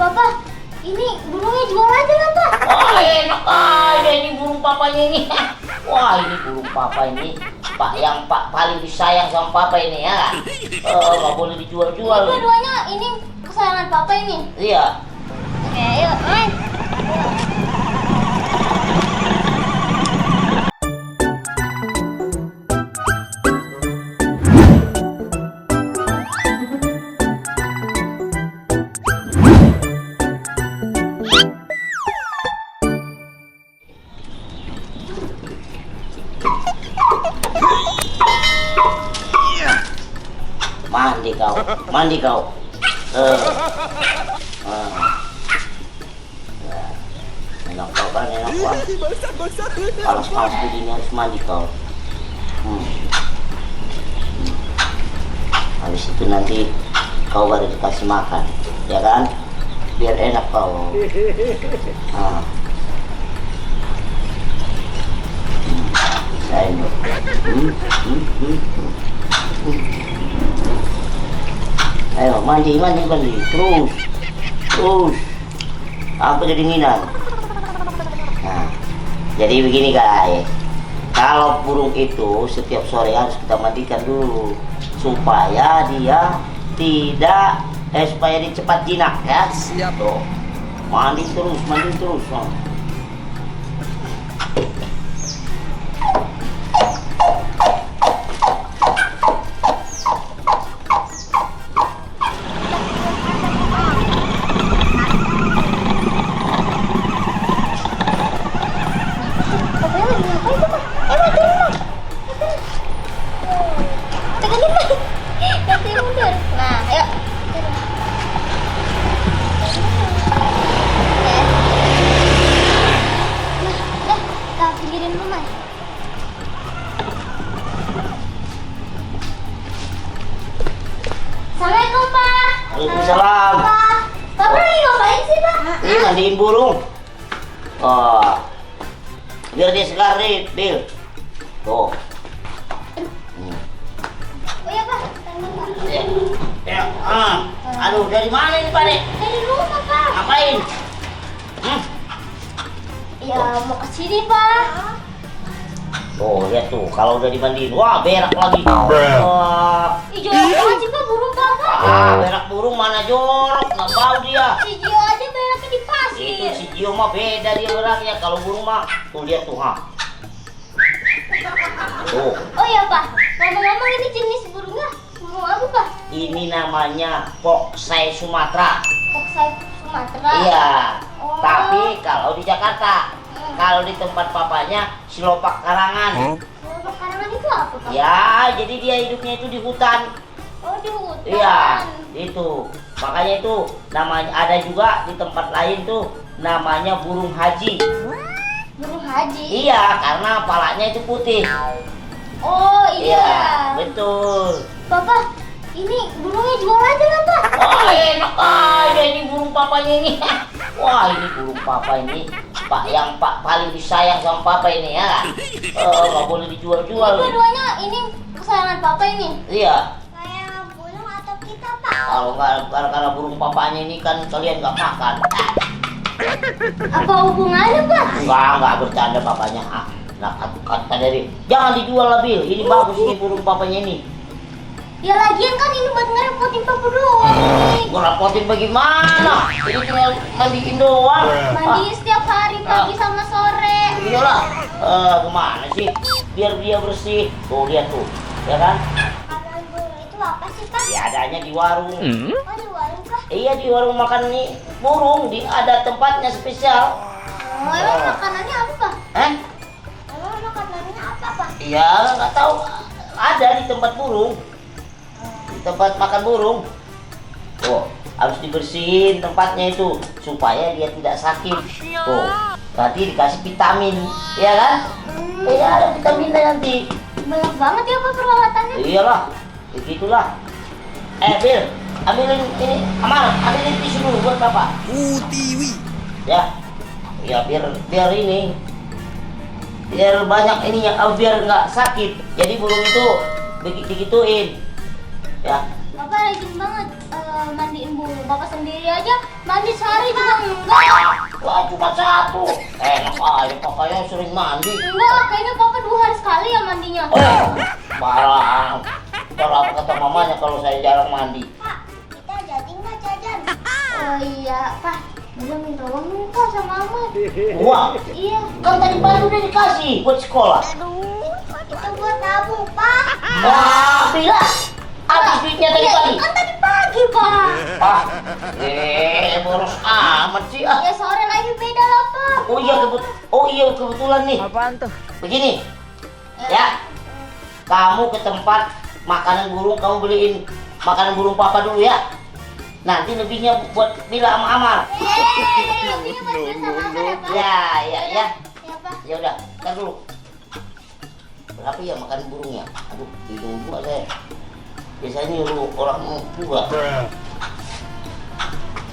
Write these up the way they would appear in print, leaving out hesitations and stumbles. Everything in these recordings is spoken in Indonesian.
Papa, ini burungnya jual aja lah, Pak. Wah, enak aja ini burung papanya ini. Wah, ini burung papa ini Pak yang paling disayang sama papa ini ya. Nggak boleh dijual-jual. Dua-duanya ini kesayangan Papa ini. Iya. Oke, yuk main. Mandi kau. Enak kau kan, enak kau. Panas-panas begini harus mandi kau. Habis itu nanti kau baru dikasih makan, ya kan? Biar enak kau. Ayo mandi terus apa jadi minang. Nah, jadi begini guys, kalau burung itu setiap sore harus kita mandikan dulu supaya dia tidak supaya dia cepat jinak ya. Siap. Tuh. Mandi terus oh. Assalamualaikum, Pak. Waalaikumsalam. Papa lagi ngapain sih, Pak? Ini mandiin burung. Oh, biar dia segar nih, Bil. Tuh. Oh iya, Pak. Aduh, dari mana ini, Pak? Dari rumah, Pak. Ngapain? Ya, mau ke sini, Pak. Oh, lihat tuh, kalau udah dimandiin, wah berak lagi. Wah. Ih, jorok aja, Pak, burung Papa. Berak burung mana jorok, nggak bau dia. Si Gio aja beraknya di Itu pasir. si Gio mah beda dia beraknya, kalau burung mah, tuh lihat tuh, Tuh, Oh iya, Pak. Ngomong-ngomong ini jenis burungnya burung apa, Pak? ini namanya Foxai Sumatera. Foxai Sumatera. Iya, Oh. tapi kalau di Jakarta, kalau di tempat papanya Silopak Karangan. Burung karangan itu apa, Pak? Ya, jadi dia hidupnya itu di hutan. Oh, di hutan. Iya, itu. Makanya itu namanya ada juga di tempat lain tuh namanya burung haji. Burung haji. Iya, karena palanya itu putih. Oh iya. Iya, betul. Papa, ini burungnya jual aja lah, Pak. Wah, enak aja ini burung papanya ini. Wah, ini burung papa ini Pak yang paling disayang sama papa ini ya. Nggak boleh dijual-jual. Dua-duanya ini kesayangan Papa ini. Iya. Kayak burung atau kita, Pak? Kalau nggak karena burung papanya ini kan kalian nggak makan. Apa hubungannya, Pak? Nggak bercanda papanya. Nah, kata dari jangan dijual lah, Bil. Ini bagus ini burung papanya ini. Ya lagian kan ini buat ngerepotin Papa doang. Ngerepotin bagaimana? Ini tinggal mandiin doang. Mandiin setiap hari pagi sama sore. Iyalah. Kemana sih? Biar dia bersih. Tuh lihat tuh, ya kan? Makanan burung itu apa sih, Pak? Ya adanya di warung. Oh, di warung, Pak? Iya, di warung makan nih burung. Ada tempatnya spesial. Oh, emang makanannya apa, Pak? Emang makanannya apa, Pak? Iya, nggak tahu. Ada di tempat burung. Tempat makan burung. Oh, harus dibersihin tempatnya itu supaya dia tidak sakit. Tuh, nanti dikasih vitamin, ya kan? Iya, ada vitaminnya nanti. Banyak banget ya, Pak, peralatannya. Iyalah, begitulah. Bil, ambilin ini, Amal, ambilin tisu dulu buat Bapak. Tiwi. Ya, ya biar ini, biar banyak ininya, biar nggak sakit. Jadi burung itu begituin. Ya. Papa rajin banget mandiin burung. Papa sendiri aja mandi sehari juga enggak. Wah, cuma satu. Enak aja, papanya sering mandi. Enggak, kayaknya Papa 2 hari sekali ya mandinya. Barang. Kalau apa kata mamanya kalau saya jarang mandi? Pak, kita jadi nggak jajan? Oh iya, Pak. Dia minta uang nih Pak sama Ahmad. Uang? Iya. Kan tadi pagi udah dikasih buat sekolah. Aduh, kita buat tabung, Pak. Wah, bila habis duitnya tadi Iya, pagi. kan tadi pagi, Pak. Ah, boros amat sih. Ah. Ya sore lagi beda lah, Pak. Oh iya kebetulan nih. Apaan tuh? Begini, ya, kamu ke tempat makanan burung, kamu beliin makanan burung papa dulu ya. Nanti lebihnya buat Bila sama Amar. Lebihnya buat Bila sama Amar ya, Pak. Ya. Ya, Pak. Ya udah, ntar dulu. Berapa ya makanan burungnya? Aduh, bingung juga saya. Biasanya nyuruh orang juga.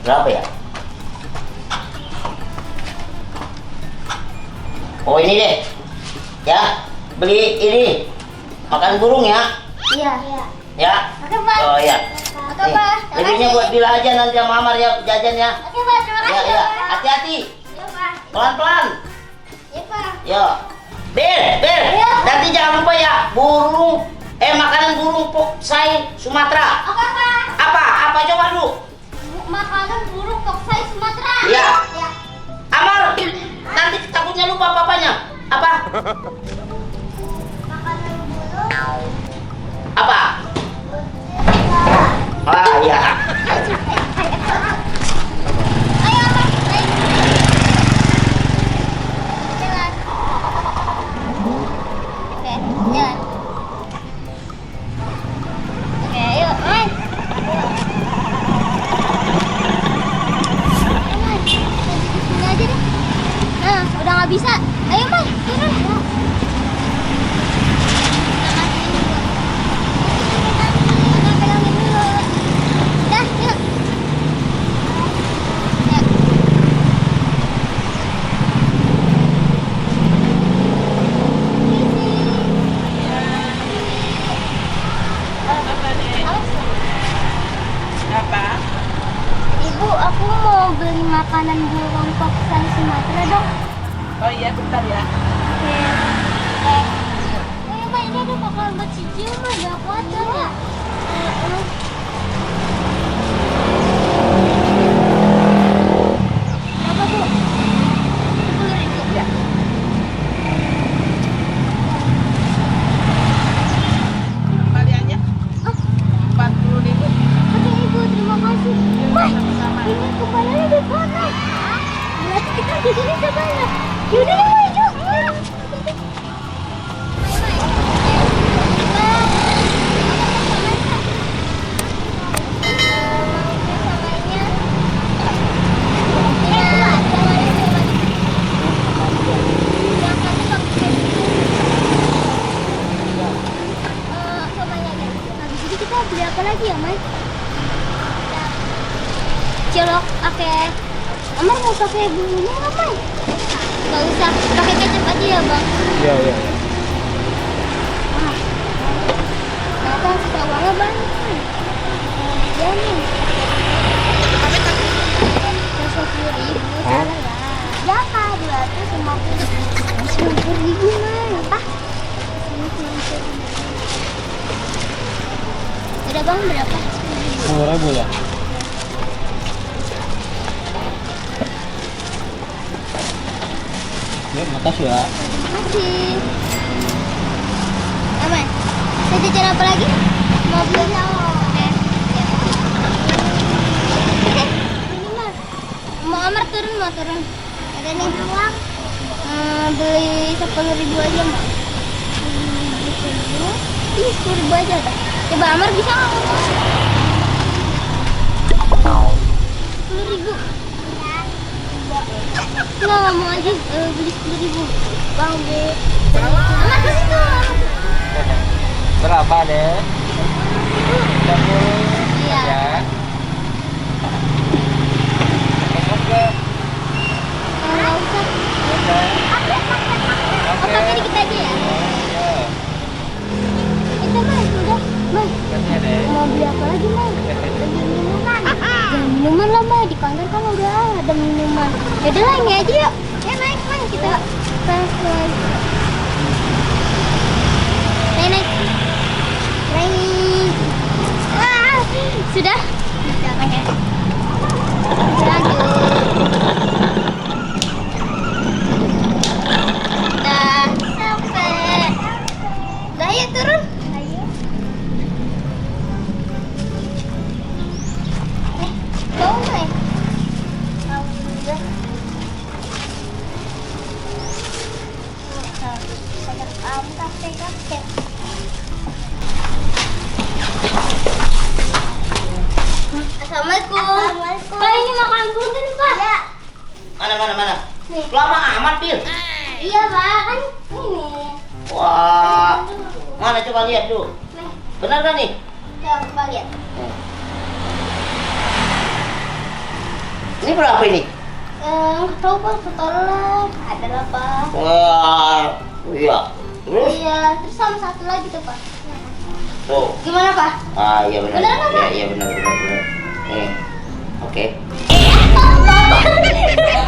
Berapa ya? Oh ini deh, ya beli ini makanan burung ya, Iya. ya. Oke, Pak. Oh iya. Oke, Pak. Lebihnya buat Bila aja nanti sama Amar ya jajan ya. Oke, Pak. Terima kasih. Ya, Pak. hati-hati, Iya, Pak. pelan-pelan. Iya, Pak. Yo, Bil, Iya. nanti jangan lupa ya makanan burung poksai Sumatera. Oke, Pak. Apa coba dulu? Makanan burung poksai Sumatera. Iya. Ya. Amar, nanti takutnya lupa papanya. Apa? Makanan burung. Apa? Ah ya. Ayo, Pak. Ayo. Jalan. Oke, jalan. Oke, ayo, main. Sini aja deh. Nah, udah nggak bisa. Ayo, Mas, turun. Kita matiin dulu. Kita pegangin dulu. Dah, yuk. Yuk. Apa? Ibu, aku mau beli makanan burung poksai Sumatera dong. Oh iya, bentar ya. Oke. Ayo, Pak, ini ada makanan buat si Jill, Pak. Gak kuat kan ya? Berapa, Bu? 10.000. Ya. Kembaliannya Ah, 40.000. oke, Ibu, terima kasih. Wah, Sama-sama. ini kembaliannya di sana. Berarti kita di sini sebanyak. Yaudah deh, Mai, yuk. Habis itu kita beli apa lagi ya, Mai? Cilok, oke. Amar mau pakai bumbunya nggak, Mai? Nggak usah, pakai kecap aja ya, Bang. Iya, iya. Wah, ternyata sisa uangnya banyak, Mai. Ya nih. 110.000, salah ya. Ya, Kak, 250.000. 90.000, Mai. Apa? 90.000. Udah, Bang, berapa? 10.000 ya? Ya, makasih ya. Makasih. Aman. Saya jajan apa lagi? Mau beli oke. Ya. Oke. Ini mah. Mau Amar turun, mau turun. Ada nih uang. Beli 10.000 aja, Mbak. 10.000. Ih, 10.000 aja dah. Coba Amar bisa nggak ngomong? 10.000. Nggak ngomong aja beli 10.000. Bang B. Amar di situ. Berapa deh? 30. Iya. Ya. Oke. Nggak usah. Oke. Oh, pakai dikit aja ya. Ya. Itu Mas, udah. Mas, Kasih ya deh. mau beli apa lagi Mas? ada minuman. Yaudah lah, ini aja yuk. Ya naik kita naik. Naik. Ah, sudah. Oke. Lanjut. Udah sampai. Udah yuk turun. Bau nggak ya? Bau juga. Banyak kafe. Assalamualaikum. Pak, ini makanan buntu nih, Pak. Ya. Mana? Nih. Lama amat, Bil. Iya, Pak. Kan ini. Wah. Mana coba lihat dulu. Nih, Benar kan nih? coba lihat. Ini berapa ini? Nggak tahu, Pak. Setoran lah. Ada lah, Pak. Wah, iya. Terus? Iya, terus sama satu lagi tuh, Pak. Tuh. Gimana, Pak? Ah, iya benar. Benar kan, Pak? Iya, benar. Nih. Oke.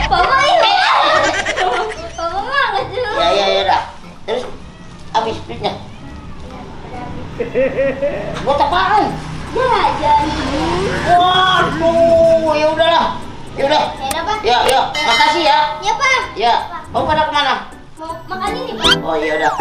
Papa ini. Papa mah nggak jelas. Ya dah. Terus habis duitnya. Buat apaan? Jajan. Waduh, ya udahlah. Ya udah. Ya udah, Pak. Ya, makasih ya. Ya, Pak. Ya. Mau pada kemana? Mau makan ini, Pak. Oh, iya udah.